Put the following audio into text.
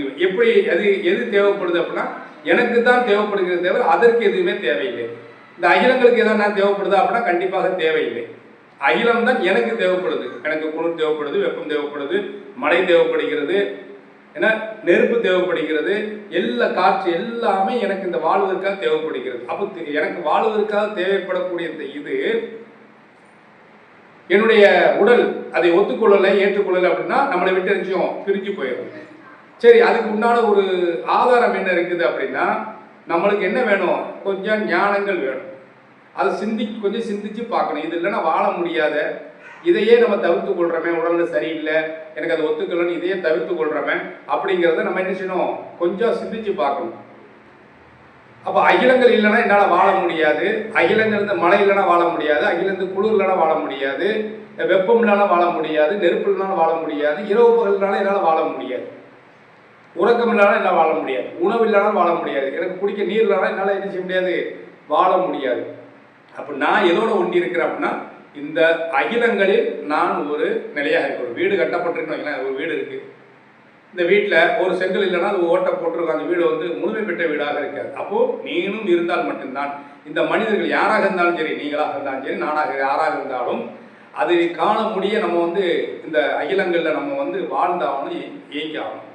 செஞ்சுவேன். எப்படி எது தேவைப்படுது அப்படின்னா எனக்கு தான் தேவைப்படுகிறது தவிர அதற்கு எதுவுமே தேவையில்லை. இந்த அகிலங்களுக்கு எதாவது நான் தேவைப்படுதா அப்படின்னா கண்டிப்பாக தேவையில்லை. அகிலம் தான் எனக்கு தேவைப்படுது. எனக்கு குளிர் தேவைப்படுது, வெப்பம் தேவைப்படுது, மழை தேவைப்படுகிறது, ஏன்னா நெருப்பு தேவைப்படுகிறது, எல்லா காற்று எல்லாமே எனக்கு இந்த வாழ்வதற்காக தேவைப்படுகிறது. அப்போ எனக்கு வாழ்வதற்காக தேவைப்படக்கூடிய இது என்னுடைய உடல் அதை ஒத்துக்கொள்ளலை, ஏற்றுக்கொள்ளலை அப்படின்னா நம்மளை விட்டு நிச்சயம் பிரிஞ்சு போயிடும். சரி, அதுக்கு உண்டான ஒரு ஆதாரம் என்ன இருக்குது அப்படின்னா நம்மளுக்கு என்ன வேணும்? கொஞ்சம் ஞானங்கள் வேணும். அதை கொஞ்சம் சிந்திச்சு பார்க்கணும். இது இல்லைன்னா வாழ முடியாத, இதையே நம்ம தவிர்த்து கொள்றோமே, உடல்ல சரியில்லை, எனக்கு அதை ஒத்துக்கலன்னு இதையே தவிர்த்து கொள்றோமே அப்படிங்கிறத நம்ம என்ன செய்யணும்? கொஞ்சம் சிந்திச்சு பார்க்கணும். அப்போ அகிலங்கள் இல்லைன்னா என்னால் வாழ முடியாது, அகிலங்கள் இந்த மழை இல்லைன்னா வாழ முடியாது, அகிலந்து குளிர் இல்லைன்னா வாழ முடியாது, வெப்பம் இல்லைன்னா வாழ முடியாது, நெருப்பு இல்லைனா வாழ முடியாது, இரவு பகல்னால என்னால் வாழ முடியாது, உறக்கம் இல்லைனா என்னால் வாழ முடியாது, உணவு இல்லைனா வாழ முடியாது, எனக்கு குடிக்க நீர் இல்லைனா என்னால் என்ன செய்ய முடியாது? வாழ முடியாது. அப்போ நான் எதோட ஒண்டி இருக்கிறேன் அப்படின்னா இந்த அகிலங்களில் நான் ஒரு நிலையாக இருக்கேன். ஒரு வீடு கட்டப்பட்டிருக்கணும், ஒரு வீடு இருக்கு, இந்த வீட்டில் ஒரு செங்கல் இல்லைன்னா அது ஓட்டை போட்டிருக்கும், அந்த வீடு வந்து முழுமை பெற்ற வீடாக இருக்காது. அப்போ நீனும் இருந்தால் மட்டும்தான் இந்த மனிதர்கள் யாராக இருந்தாலும் சரி, நீங்களாக இருந்தாலும் சரி, நானாக யாராக இருந்தாலும் அதை காண முடிய நம்ம வந்து இந்த அகிலங்களில் நம்ம வந்து வாழ்ந்தாகணும், இயங்கி ஆகணும்.